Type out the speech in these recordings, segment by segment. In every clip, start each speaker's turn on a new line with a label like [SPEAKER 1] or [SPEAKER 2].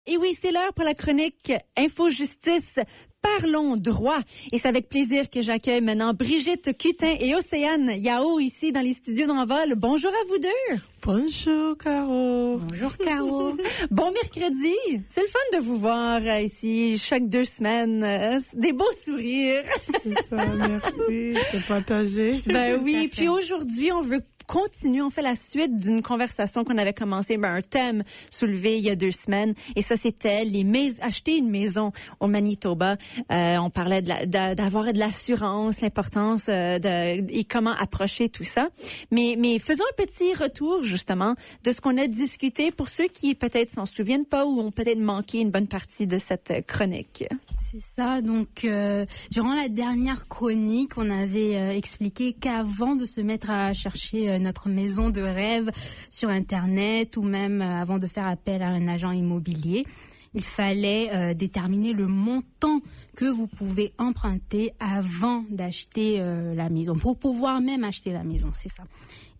[SPEAKER 1] Et oui, c'est l'heure pour la chronique Info Justice. Parlons droit. Et c'est avec plaisir que j'accueille maintenant Brigitte Cutin et Océane Yao ici dans les studios d'Envol. Bonjour à vous deux.
[SPEAKER 2] Bonjour, Caro.
[SPEAKER 3] Bonjour, Caro.
[SPEAKER 1] Bon mercredi. C'est le fun de vous voir ici chaque 2 semaines. Des beaux sourires.
[SPEAKER 2] C'est ça, merci de partager.
[SPEAKER 1] Ben oui, puis aujourd'hui, on veut continue, on fait la suite d'une conversation qu'on avait commencé, un thème soulevé il y a 2 semaines. Et ça, c'était acheter une maison au Manitoba. On parlait d'avoir de l'assurance, l'importance et comment approcher tout ça. Mais faisons un petit retour, justement, de ce qu'on a discuté pour ceux qui peut-être s'en souviennent pas ou ont peut-être manqué une bonne partie de cette chronique.
[SPEAKER 3] C'est ça. Donc, durant la dernière chronique, on avait expliqué qu'avant de se mettre à chercher notre maison de rêve sur Internet ou même avant de faire appel à un agent immobilier, il fallait déterminer le montant que vous pouvez emprunter avant d'acheter la maison, pour pouvoir même acheter la maison, c'est ça.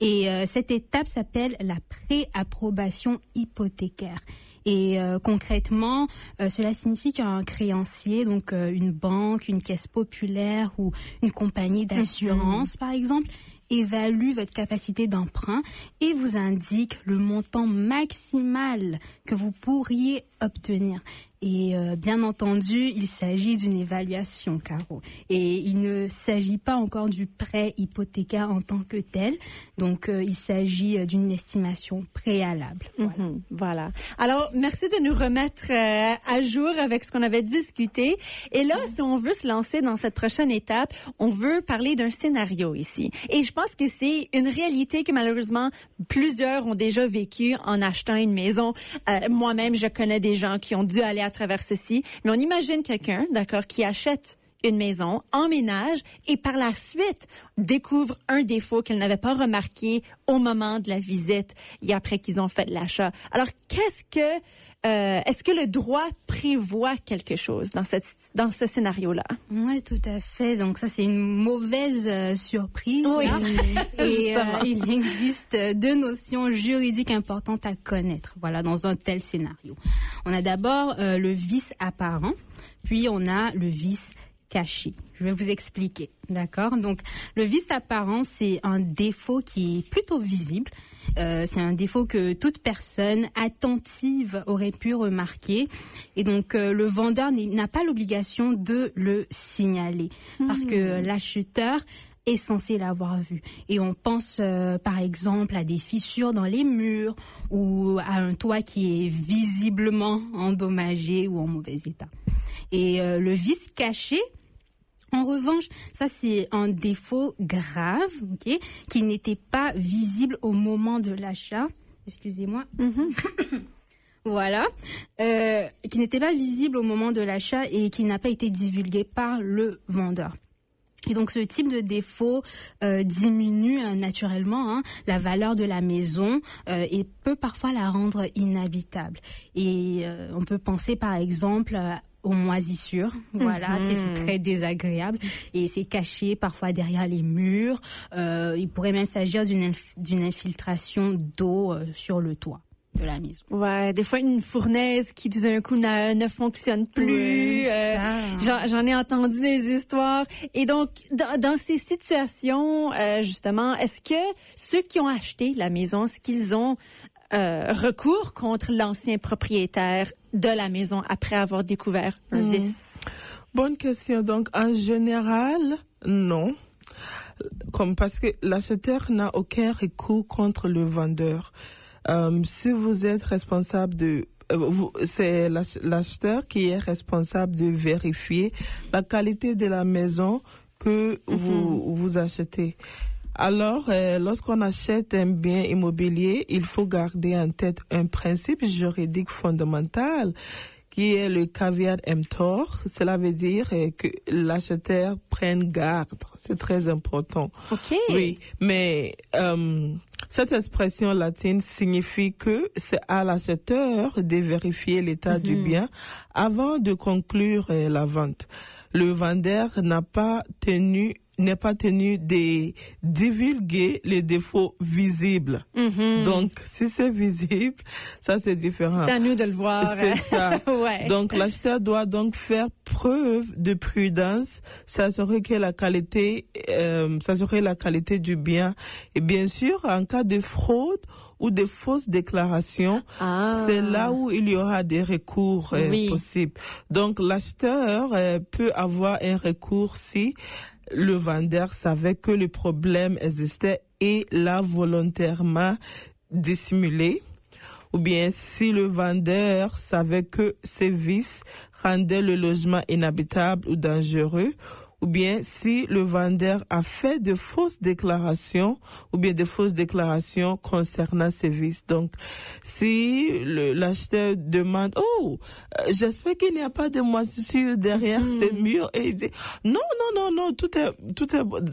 [SPEAKER 3] Et cette étape s'appelle la pré-approbation hypothécaire. Et concrètement, cela signifie qu'un créancier, donc une banque, une caisse populaire ou une compagnie d'assurance, par exemple, évalue votre capacité d'emprunt et vous indique le montant maximal que vous pourriez obtenir. Et bien entendu, il s'agit d'une évaluation, Caro. Et il ne s'agit pas encore du prêt hypothécaire en tant que tel. Donc, il s'agit d'une estimation préalable. Voilà.
[SPEAKER 1] Voilà. Alors, merci de nous remettre à jour avec ce qu'on avait discuté. Et là, si on veut se lancer dans cette prochaine étape, on veut parler d'un scénario ici. Et je pense que c'est une réalité que malheureusement, plusieurs ont déjà vécu en achetant une maison. Moi-même, je connais des gens qui ont dû aller à travers ceci. Mais on imagine quelqu'un, d'accord, qui achète une maison, emménage et par la suite découvre un défaut qu'elle n'avait pas remarqué au moment de la visite et après qu'ils ont fait l'achat. Alors, est-ce que le droit prévoit quelque chose dans ce scénario-là?
[SPEAKER 3] Oui, tout à fait. Donc ça, c'est une mauvaise surprise.
[SPEAKER 1] Oui.
[SPEAKER 3] Et il existe 2 notions juridiques importantes à connaître. Voilà, dans un tel scénario. On a d'abord le vice apparent, puis on a le vice caché. Je vais vous expliquer, d'accord? Donc, le vice apparent, c'est un défaut qui est plutôt visible. C'est un défaut que toute personne attentive aurait pu remarquer. Et donc, le vendeur n'a pas l'obligation de le signaler parce que l'acheteur est censé l'avoir vu. Et on pense, par exemple, à des fissures dans les murs ou à un toit qui est visiblement endommagé ou en mauvais état. Et le vice caché, en revanche, ça c'est un défaut grave, ok, qui n'était pas visible au moment de l'achat. Excusez-moi. Voilà, qui n'était pas visible au moment de l'achat et qui n'a pas été divulgué par le vendeur. Et donc ce type de défaut diminue naturellement la valeur de la maison et peut parfois la rendre inhabitable. Et on peut penser par exemple aux moisissures, voilà, c'est très désagréable et c'est caché parfois derrière les murs. Il pourrait même s'agir d'une infiltration d'eau sur le toit de la maison.
[SPEAKER 1] Ouais, des fois une fournaise qui tout d'un coup ne fonctionne plus. J'en ai entendu des histoires. Et donc, dans ces situations, justement, est-ce que ceux qui ont acheté la maison, est-ce qu'ils ont recours contre l'ancien propriétaire de la maison après avoir découvert un vice?
[SPEAKER 2] Bonne question. Donc, en général, non. Parce que l'acheteur n'a aucun recours contre le vendeur. Si vous êtes responsable c'est l'acheteur qui est responsable de vérifier la qualité de la maison que vous achetez. Alors, lorsqu'on achète un bien immobilier, il faut garder en tête un principe juridique fondamental qui est le caveat emptor. Cela veut dire que l'acheteur prenne garde. C'est très important.
[SPEAKER 1] OK.
[SPEAKER 2] Oui, mais cette expression latine signifie que c'est à l'acheteur de vérifier l'état du bien avant de conclure la vente. Le vendeur n'a pas tenu n'est pas tenu de divulguer les défauts visibles. Donc, si c'est visible, ça c'est différent.
[SPEAKER 1] C'est à nous de le voir.
[SPEAKER 2] C'est ça.
[SPEAKER 1] Ouais.
[SPEAKER 2] Donc, l'acheteur doit donc faire preuve de prudence, s'assurer la qualité du bien. Et bien sûr, en cas de fraude ou de fausses déclarations, c'est là où il y aura des recours possibles. Donc, l'acheteur peut avoir un recours si le vendeur savait que le problème existait et l'a volontairement dissimulé, ou bien si le vendeur savait que ces vices rendaient le logement inhabitable ou dangereux, ou bien si le vendeur a fait de fausses déclarations ou bien de fausses déclarations concernant ces vices. Donc, si l'acheteur demande, j'espère qu'il n'y a pas de moisissure derrière ces murs, et il dit, non, tout est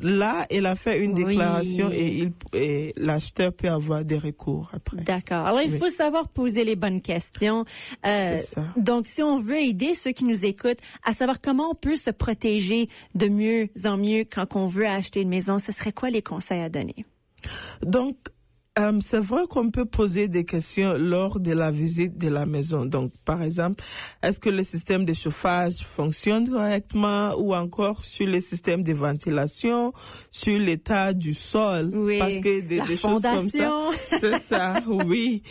[SPEAKER 2] là, il a fait une déclaration et l'acheteur peut avoir des recours après.
[SPEAKER 1] D'accord. Alors, il faut savoir poser les bonnes questions.
[SPEAKER 2] C'est ça.
[SPEAKER 1] Donc, si on veut aider ceux qui nous écoutent à savoir comment on peut se protéger de mieux en mieux quand on veut acheter une maison, ce serait quoi les conseils à donner?
[SPEAKER 2] Donc, c'est vrai qu'on peut poser des questions lors de la visite de la maison. Donc, par exemple, est-ce que le système de chauffage fonctionne correctement, ou encore sur le système de ventilation, sur l'état du sol, parce que des choses comme ça. C'est ça, oui.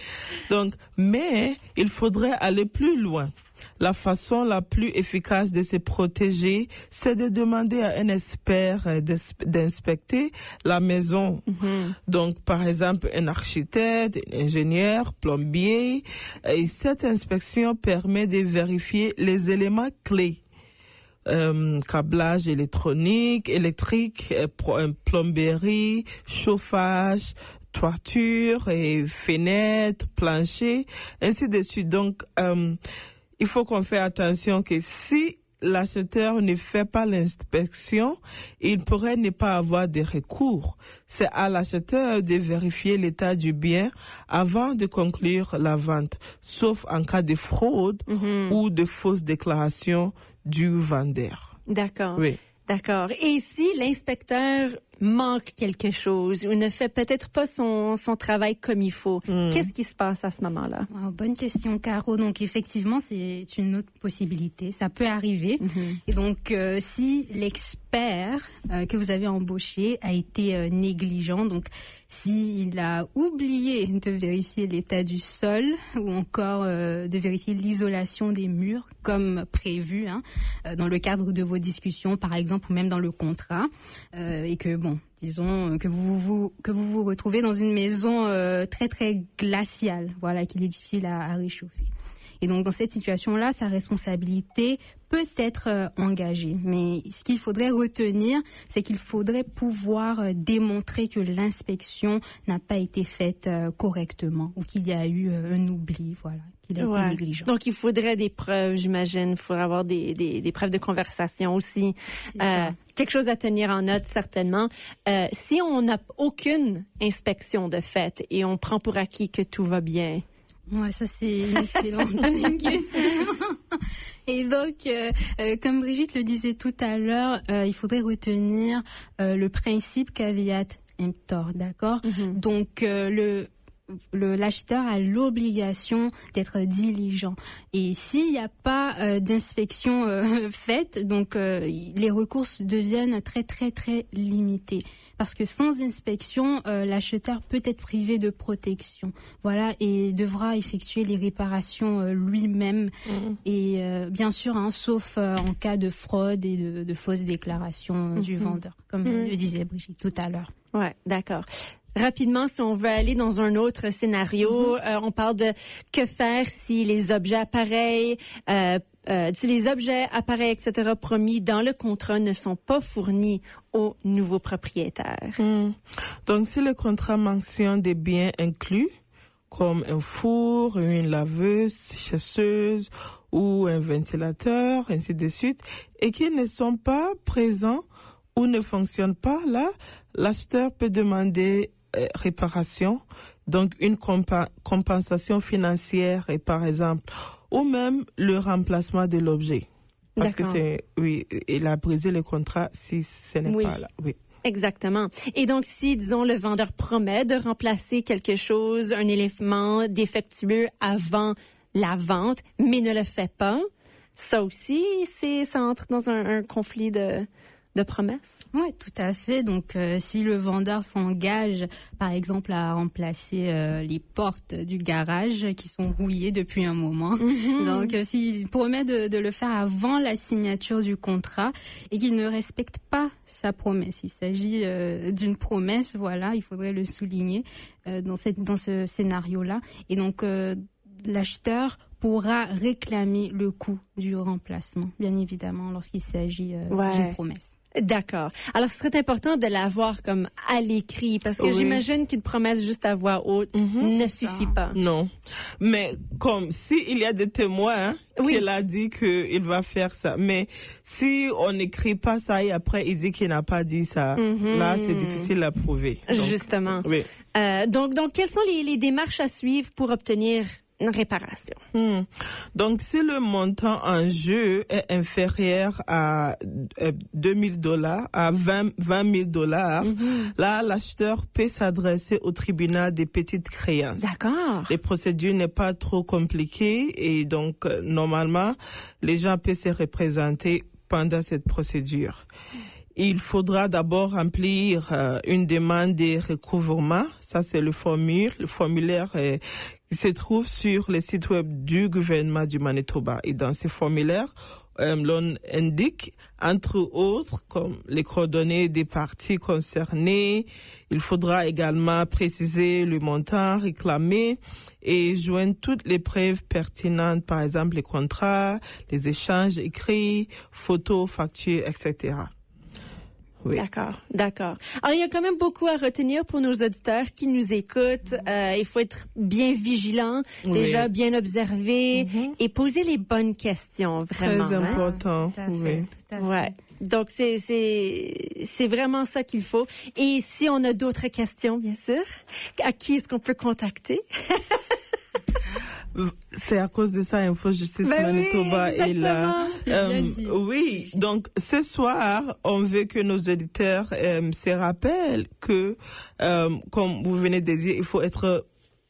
[SPEAKER 2] Donc, mais il faudrait aller plus loin. La façon la plus efficace de se protéger, c'est de demander à un expert d'inspecter la maison. Donc, par exemple, un architecte, un ingénieur, plombier. Et cette inspection permet de vérifier les éléments clés. Câblage électrique, plomberie, chauffage, toiture et fenêtres, plancher, ainsi de suite. Donc, il faut qu'on fasse attention que si l'acheteur ne fait pas l'inspection, il pourrait ne pas avoir de recours. C'est à l'acheteur de vérifier l'état du bien avant de conclure la vente, sauf en cas de fraude ou de fausses déclarations du vendeur.
[SPEAKER 1] D'accord.
[SPEAKER 2] Oui.
[SPEAKER 1] D'accord. Et si l'inspecteur manque quelque chose ou ne fait peut-être pas son travail comme il faut, qu'est-ce qui se passe à ce moment-là?
[SPEAKER 3] Bonne question, Caro. Donc, effectivement, c'est une autre possibilité. Ça peut arriver. Et donc, si l'expert que vous avez embauché a été négligent, donc s'il a oublié de vérifier l'état du sol ou encore de vérifier l'isolation des murs comme prévu dans le cadre de vos discussions, par exemple, ou même dans le contrat, et que disons que vous vous retrouvez dans une maison très très glaciale, qu'il est difficile à réchauffer. Et donc dans cette situation-là, sa responsabilité peut être engagée. Mais ce qu'il faudrait retenir, c'est qu'il faudrait pouvoir démontrer que l'inspection n'a pas été faite correctement ou qu'il y a eu un oubli, qu'il a été négligent.
[SPEAKER 1] Donc il faudrait des preuves, j'imagine. Il faudrait avoir des preuves de conversation aussi. Quelque chose à tenir en note, certainement. Si on n'a aucune inspection de fait et on prend pour acquis que tout va bien.
[SPEAKER 3] Ouais, ça c'est une excellente question. Et donc, comme Brigitte le disait tout à l'heure, il faudrait retenir le principe caveat emptor, d'accord? Donc, l'acheteur a l'obligation d'être diligent. Et s'il n'y a pas d'inspection faite, donc les recours deviennent très très très limités. Parce que sans inspection, l'acheteur peut être privé de protection. Et devra effectuer les réparations lui-même. Et bien sûr, sauf en cas de fraude et de fausses déclarations du vendeur, comme le disait Brigitte tout à l'heure.
[SPEAKER 1] Ouais, d'accord. Rapidement, si on veut aller dans un autre scénario, on parle de que faire si les objets appareils, etc. promis dans le contrat ne sont pas fournis au nouveau propriétaire.
[SPEAKER 2] Donc, si le contrat mentionne des biens inclus, comme un four, une laveuse, chasseuse ou un ventilateur, ainsi de suite, et qui ne sont pas présents ou ne fonctionnent pas, là, l'acheteur peut demander réparation, donc une compensation financière, et par exemple, ou même le remplacement de l'objet. Parce que il a brisé le contrat si ce n'est pas là. Oui.
[SPEAKER 1] Exactement. Et donc, si, disons, le vendeur promet de remplacer quelque chose, un élément défectueux avant la vente, mais ne le fait pas, ça aussi, ça entre dans un conflit de promesses?
[SPEAKER 3] Oui, tout à fait. Donc, si le vendeur s'engage, par exemple, à remplacer les portes du garage qui sont rouillées depuis un moment, donc s'il promet de le faire avant la signature du contrat et qu'il ne respecte pas sa promesse, il s'agit d'une promesse, voilà, il faudrait le souligner dans ce scénario-là. Et donc, l'acheteur pourra réclamer le coût du remplacement, bien évidemment, lorsqu'il s'agit d'une promesse.
[SPEAKER 1] D'accord. Alors, ce serait important de l'avoir comme à l'écrit, parce que j'imagine qu'une promesse juste à voix haute ne suffit pas.
[SPEAKER 2] Non. Mais comme s'il y a des témoins qu'il a dit qu'il va faire ça. Mais si on n'écrit pas ça et après il dit qu'il n'a pas dit ça, là, c'est difficile à prouver. Donc,
[SPEAKER 1] justement.
[SPEAKER 2] Oui.
[SPEAKER 1] Donc, quelles sont les démarches à suivre pour obtenir une réparation?
[SPEAKER 2] Donc, si le montant en jeu est inférieur à $2,000, à $20,000, là, l'acheteur peut s'adresser au tribunal des petites créances.
[SPEAKER 1] D'accord.
[SPEAKER 2] Les procédures n'est pas trop compliquées et donc, normalement, les gens peuvent se représenter pendant cette procédure. Il faudra d'abord remplir une demande de recouvrement. Ça, c'est le formulaire qui se trouve sur le site web du gouvernement du Manitoba. Et dans ces formulaires, l'on indique, entre autres, comme les coordonnées des parties concernées. Il faudra également préciser le montant réclamé et joindre toutes les preuves pertinentes, par exemple les contrats, les échanges écrits, photos, factures, etc. Oui.
[SPEAKER 1] D'accord. Alors, il y a quand même beaucoup à retenir pour nos auditeurs qui nous écoutent. Il faut être bien vigilant, déjà bien observer et poser les bonnes questions, vraiment.
[SPEAKER 2] Très important.
[SPEAKER 3] Tout à fait.
[SPEAKER 1] Ouais. Donc, c'est vraiment ça qu'il faut. Et si on a d'autres questions, bien sûr, à qui est-ce qu'on peut contacter?
[SPEAKER 2] C'est à cause de ça, Info Justice Manitoba est là. Oui, donc ce soir, on veut que nos auditeurs se rappellent que, comme vous venez de dire, il faut être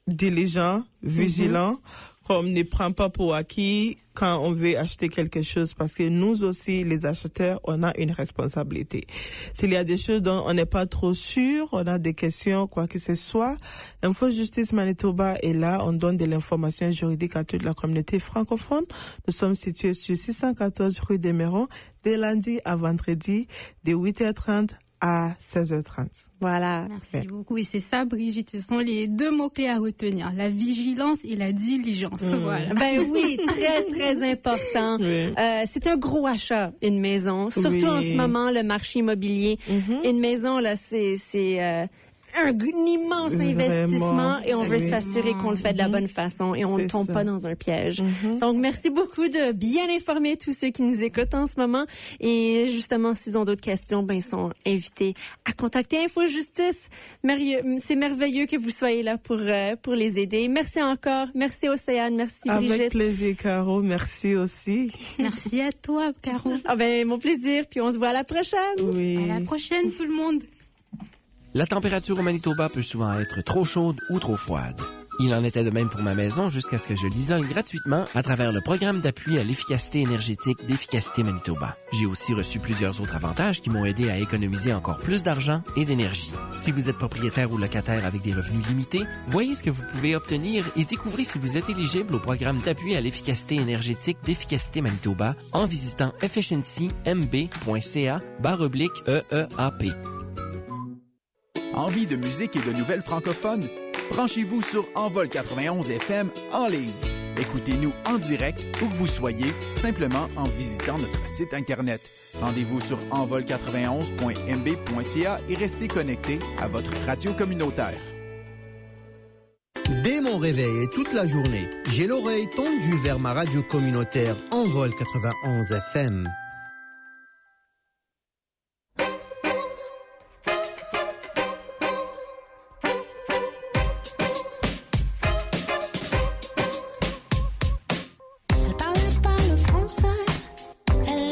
[SPEAKER 2] diligent, vigilant, comme ne prend pas pour acquis quand on veut acheter quelque chose, parce que nous aussi, les acheteurs, on a une responsabilité. S'il y a des choses dont on n'est pas trop sûr, on a des questions, quoi que ce soit, Info Justice Manitoba est là, on donne de l'information juridique à toute la communauté francophone. Nous sommes situés sur 614 rue des Mérons, de lundi à vendredi, de 8h30 à 16h30.
[SPEAKER 1] Voilà.
[SPEAKER 3] Merci beaucoup. Et c'est ça, Brigitte, ce sont les deux mots-clés à retenir, la vigilance et la diligence. Voilà.
[SPEAKER 1] Ben oui, très, très important. C'est un gros achat, une maison. Surtout en ce moment, le marché immobilier. Une maison, là, c'est un immense investissement et on veut s'assurer qu'on le fait de la bonne façon et on ne tombe pas dans un piège. Donc, merci beaucoup de bien informer tous ceux qui nous écoutent en ce moment. Et justement, s'ils ont d'autres questions, ben, ils sont invités à contacter Info Justice. C'est merveilleux que vous soyez là pour les aider. Merci encore. Merci Océane. Merci Brigitte.
[SPEAKER 2] Avec plaisir, Caro. Merci aussi.
[SPEAKER 3] Merci à toi, Caro.
[SPEAKER 1] Ah ben, mon plaisir. Puis on se voit à la prochaine.
[SPEAKER 2] Oui.
[SPEAKER 3] À la prochaine, tout le monde.
[SPEAKER 4] La température au Manitoba peut souvent être trop chaude ou trop froide. Il en était de même pour ma maison jusqu'à ce que je l'isole gratuitement à travers le programme d'appui à l'efficacité énergétique d'Efficacité Manitoba. J'ai aussi reçu plusieurs autres avantages qui m'ont aidé à économiser encore plus d'argent et d'énergie. Si vous êtes propriétaire ou locataire avec des revenus limités, voyez ce que vous pouvez obtenir et découvrez si vous êtes éligible au programme d'appui à l'efficacité énergétique d'Efficacité Manitoba en visitant efficiency.mb.ca/EEAP.
[SPEAKER 5] Envie de musique et de nouvelles francophones? Branchez-vous sur Envol 91 FM en ligne. Écoutez-nous en direct où que vous soyez, simplement en visitant notre site Internet. Rendez-vous sur envol91.mb.ca et restez connectés à votre radio communautaire.
[SPEAKER 6] Dès mon réveil et toute la journée, j'ai l'oreille tendue vers ma radio communautaire Envol 91 FM.
[SPEAKER 7] Elle parlait pas le français, elle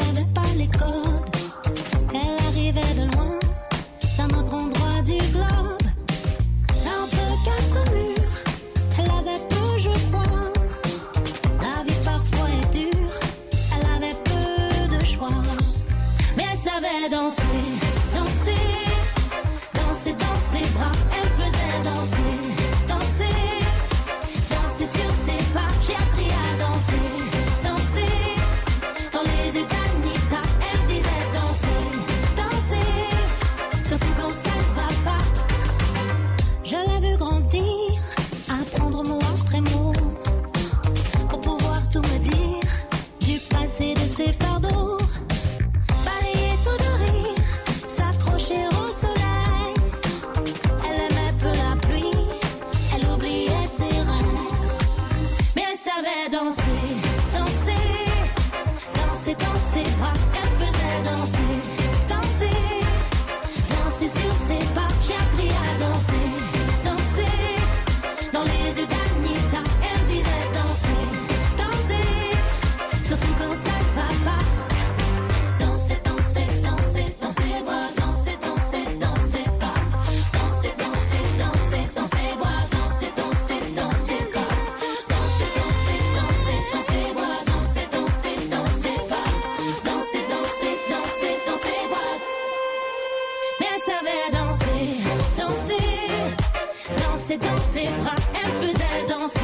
[SPEAKER 7] danser,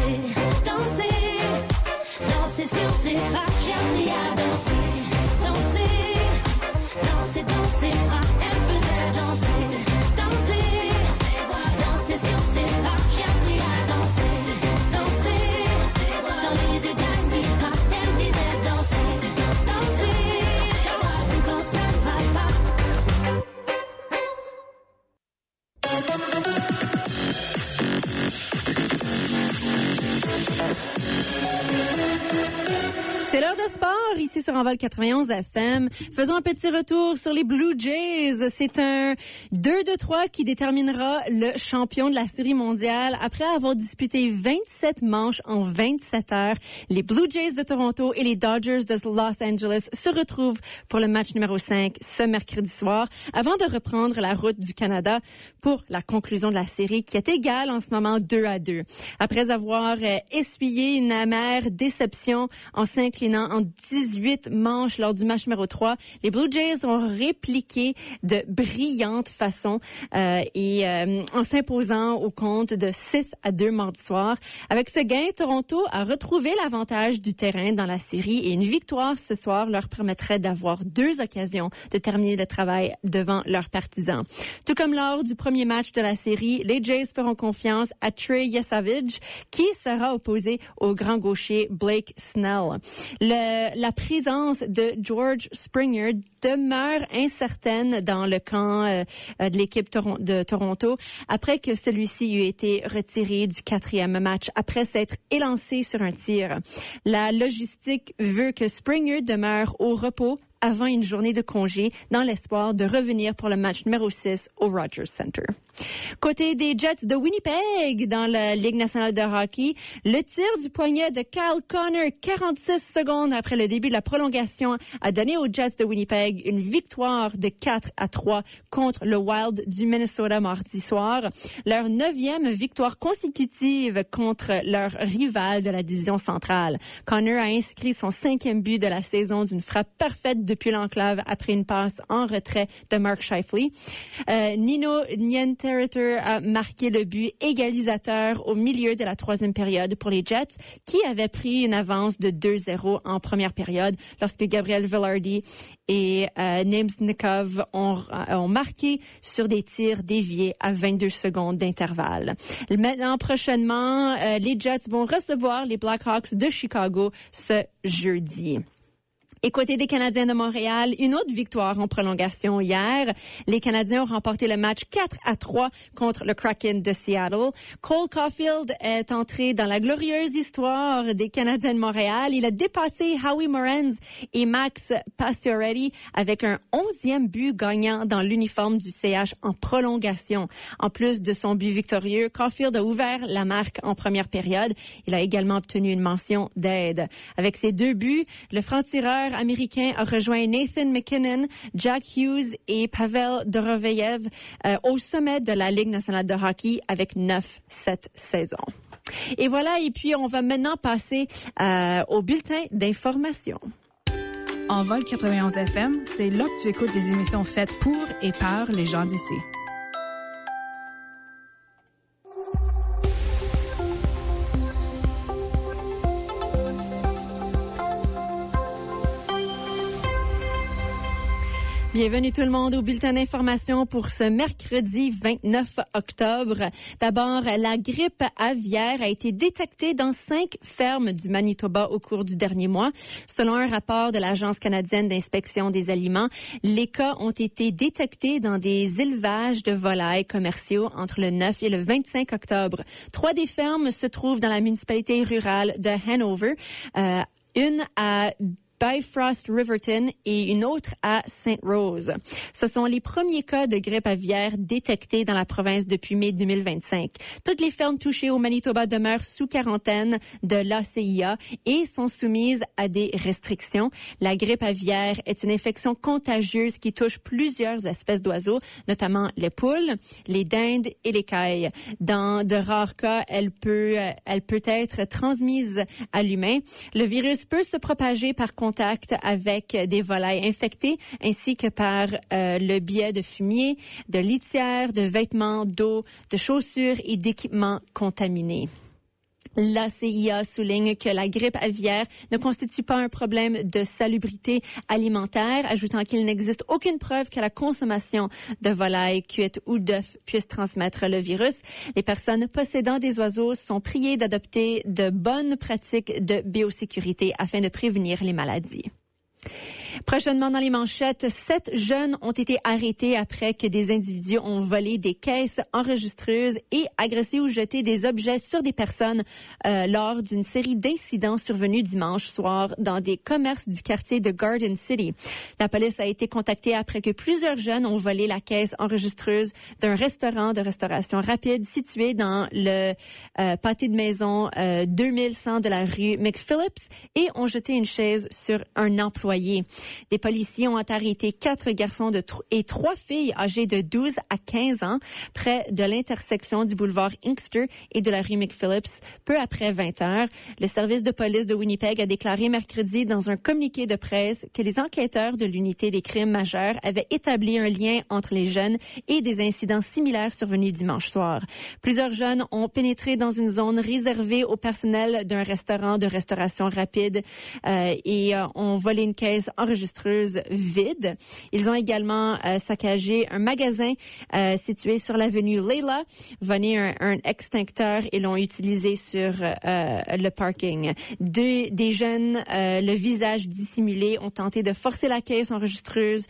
[SPEAKER 7] danser, danser sur ses bras. J'ai appris à danser, danser, danser dans ses bras. Elle faisait danser, danser, danser sur ses bras. J'ai appris à danser, danser, dans les yeux d'Anita. Elle disait danser, danser, surtout quand ça ne va pas.
[SPEAKER 1] C'est l'heure de sport ici sur Envol 91 FM. Faisons un petit retour sur les Blue Jays. C'est un 2-2-3 qui déterminera le champion de la Série mondiale. Après avoir disputé 27 manches en 27 heures, les Blue Jays de Toronto et les Dodgers de Los Angeles se retrouvent pour le match numéro 5 ce mercredi soir avant de reprendre la route du Canada pour la conclusion de la série qui est égale en ce moment 2-2. Après avoir essuyé une amère déception en s'inclinant en 18 manches lors du match numéro 3, les Blue Jays ont répliqué de brillante façon en s'imposant au compte de 6-2 mardi soir. Avec ce gain, Toronto a retrouvé l'avantage du terrain dans la série et une victoire ce soir leur permettrait d'avoir 2 occasions de terminer le travail devant leurs partisans. Tout comme lors du premier match de la série, les Jays feront confiance à Trey Yesavage qui sera opposé au grand gaucher Blake Snell. La présence de George Springer demeure incertaine dans le camp de l'équipe de Toronto après que celui-ci eut été retiré du 4e match après s'être élancé sur un tir. La logistique veut que Springer demeure au repos avant une journée de congé dans l'espoir de revenir pour le match numéro 6 au Rogers Center. Côté des Jets de Winnipeg dans la Ligue nationale de hockey, le tir du poignet de Kyle Connor 46 secondes après le début de la prolongation a donné aux Jets de Winnipeg une victoire de 4-3 contre le Wild du Minnesota mardi soir. Leur 9e victoire consécutive contre leur rival de la division centrale. Connor a inscrit son 5e but de la saison d'une frappe parfaite depuis l'enclave après une passe en retrait de Mark Scheifele. Nino Niederreiter a marqué le but égalisateur au milieu de la 3e période pour les Jets, qui avaient pris une avance de 2-0 en première période lorsque Gabriel Vilardi et Nemznikov ont marqué sur des tirs déviés à 22 secondes d'intervalle. Maintenant, prochainement, les Jets vont recevoir les Blackhawks de Chicago ce jeudi. Et côté des Canadiens de Montréal, une autre victoire en prolongation hier. Les Canadiens ont remporté le match 4-3 contre le Kraken de Seattle. Cole Caulfield est entré dans la glorieuse histoire des Canadiens de Montréal. Il a dépassé Howie Morenz et Max Pacioretty avec un 11e but gagnant dans l'uniforme du CH en prolongation. En plus de son but victorieux, Caulfield a ouvert la marque en première période. Il a également obtenu une mention d'aide. Avec ses 2 buts, le franc-tireur américain a rejoint Nathan McKinnon, Jack Hughes et Pavel Doroveyev au sommet de la Ligue nationale de hockey avec 9 cette saison. Et voilà, et puis on va maintenant passer au bulletin d'information.
[SPEAKER 8] Envol 91 FM, c'est là que tu écoutes des émissions faites pour et par les gens d'ici.
[SPEAKER 1] Bienvenue tout le monde au bulletin d'information pour ce mercredi 29 octobre. D'abord, la grippe aviaire a été détectée dans 5 fermes du Manitoba au cours du dernier mois. Selon un rapport de l'Agence canadienne d'inspection des aliments, les cas ont été détectés dans des élevages de volailles commerciaux entre le 9 et le 25 octobre. 3 des fermes se trouvent dans la municipalité rurale de Hanover, une à Bifrost Riverton et une autre à Saint Rose. Ce sont les premiers cas de grippe aviaire détectés dans la province depuis mai 2025. Toutes les fermes touchées au Manitoba demeurent sous quarantaine de l'ACIA et sont soumises à des restrictions. La grippe aviaire est une infection contagieuse qui touche plusieurs espèces d'oiseaux, notamment les poules, les dindes et les cailles. Dans de rares cas, elle peut être transmise à l'humain. Le virus peut se propager par contact avec des volailles infectées ainsi que par le biais de fumier, de litières, de vêtements, d'eau, de chaussures et d'équipements contaminés. La CIA souligne que la grippe aviaire ne constitue pas un problème de salubrité alimentaire, ajoutant qu'il n'existe aucune preuve que la consommation de volailles cuites ou d'œufs puisse transmettre le virus. Les personnes possédant des oiseaux sont priées d'adopter de bonnes pratiques de biosécurité afin de prévenir les maladies. Prochainement dans les manchettes, 7 jeunes ont été arrêtés après que des individus ont volé des caisses enregistreuses et agressé ou jeté des objets sur des personnes lors d'une série d'incidents survenus dimanche soir dans des commerces du quartier de Garden City. La police a été contactée après que plusieurs jeunes ont volé la caisse enregistreuse d'un restaurant de restauration rapide situé dans le pâté de maison 2100 de la rue McPhillips et ont jeté une chaise sur un employé. Des policiers ont arrêté 4 garçons et 3 filles âgées de 12 à 15 ans près de l'intersection du boulevard Inkster et de la rue McPhillips peu après 20 heures. Le service de police de Winnipeg a déclaré mercredi dans un communiqué de presse que les enquêteurs de l'unité des crimes majeurs avaient établi un lien entre les jeunes et des incidents similaires survenus dimanche soir. Plusieurs jeunes ont pénétré dans une zone réservée au personnel d'un restaurant de restauration rapide et ont volé une caisse enregistreuse vide. Ils ont également saccagé un magasin situé sur l'avenue Leila, volé un extincteur et l'ont utilisé sur le parking. Des jeunes, le visage dissimulé, ont tenté de forcer la caisse enregistreuse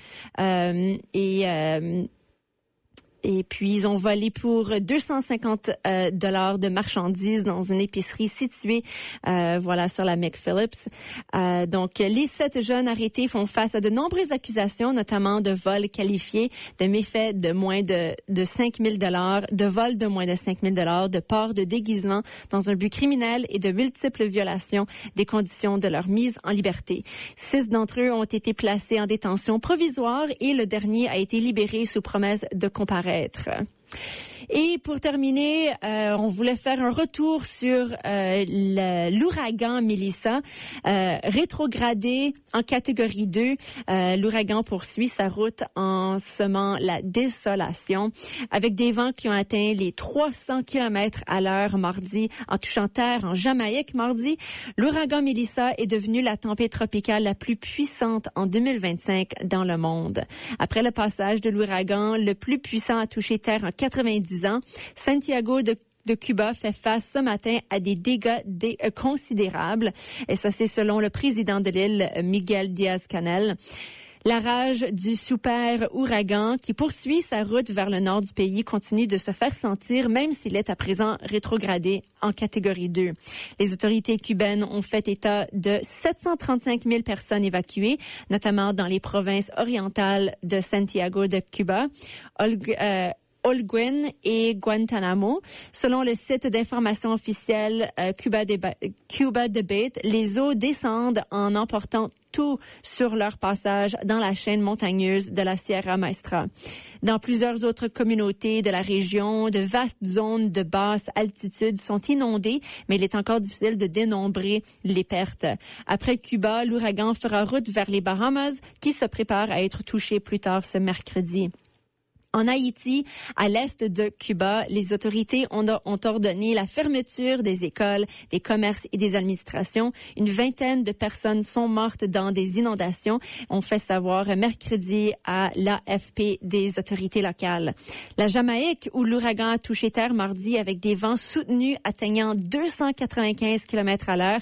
[SPEAKER 1] et puis, ils ont volé pour 250 $ de marchandises dans une épicerie située, sur la McPhillips. Donc, les 7 jeunes arrêtés font face à de nombreuses accusations, notamment de vol qualifié, de méfaits de moins de 5 000 $, de vol de moins de 5 000 $, de port de déguisement dans un but criminel et de multiples violations des conditions de leur mise en liberté. 6 d'entre eux ont été placés en détention provisoire et le dernier a été libéré sous promesse de comparaître. Et pour terminer, on voulait faire un retour sur l'ouragan Melissa, rétrogradé en catégorie 2. L'ouragan poursuit sa route en semant la désolation avec des vents qui ont atteint les 300 km/h mardi en touchant terre en Jamaïque mardi. L'ouragan Melissa est devenu la tempête tropicale la plus puissante en 2025 dans le monde. Après le passage de l'ouragan le plus puissant à toucher terre en 90 ans, Santiago de Cuba fait face ce matin à des dégâts considérables. Et ça, c'est selon le président de l'île, Miguel Diaz-Canel. La rage du super ouragan qui poursuit sa route vers le nord du pays continue de se faire sentir, même s'il est à présent rétrogradé en catégorie 2. Les autorités cubaines ont fait état de 735 000 personnes évacuées, notamment dans les provinces orientales de Santiago de Cuba, Holguín et Guantanamo. Selon le site d'information officiel Cuba Debate, les eaux descendent en emportant tout sur leur passage dans la chaîne montagneuse de la Sierra Maestra. Dans plusieurs autres communautés de la région, de vastes zones de basse altitude sont inondées, mais il est encore difficile de dénombrer les pertes. Après Cuba, l'ouragan fera route vers les Bahamas, qui se préparent à être touchés plus tard ce mercredi. En Haïti, à l'est de Cuba, les autorités ont ordonné la fermeture des écoles, des commerces et des administrations. Une vingtaine de personnes sont mortes dans des inondations, ont fait savoir mercredi à l'AFP des autorités locales. La Jamaïque, où l'ouragan a touché terre mardi avec des vents soutenus atteignant 295 km/h,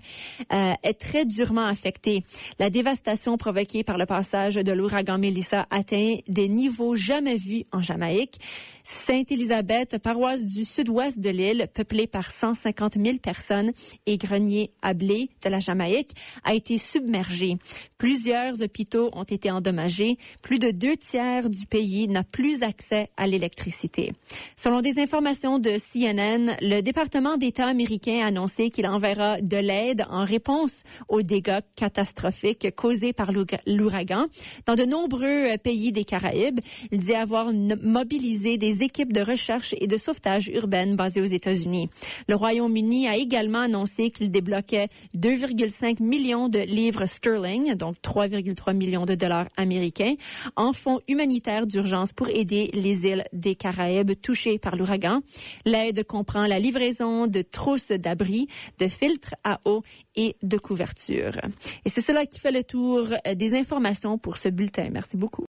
[SPEAKER 1] est très durement affectée. La dévastation provoquée par le passage de l'ouragan Melissa atteint des niveaux jamais vus en Jamaïque. Sainte-Élisabeth, paroisse du sud-ouest de l'île, peuplée par 150 000 personnes et grenier à blé de la Jamaïque, a été submergée. Plusieurs hôpitaux ont été endommagés. Plus de 2/3 du pays n'a plus accès à l'électricité. Selon des informations de CNN, le département d'État américain a annoncé qu'il enverra de l'aide en réponse aux dégâts catastrophiques causés par l'ouragan dans de nombreux pays des Caraïbes. Il dit avoir mobiliser des équipes de recherche et de sauvetage urbaine basées aux États-Unis. Le Royaume-Uni a également annoncé qu'il débloquait 2,5 millions de livres sterling, donc 3,3 millions de dollars américains, en fonds humanitaires d'urgence pour aider les îles des Caraïbes touchées par l'ouragan. L'aide comprend la livraison de trousses d'abris, de filtres à eau et de couvertures. Et c'est cela qui fait le tour des informations pour ce bulletin. Merci beaucoup.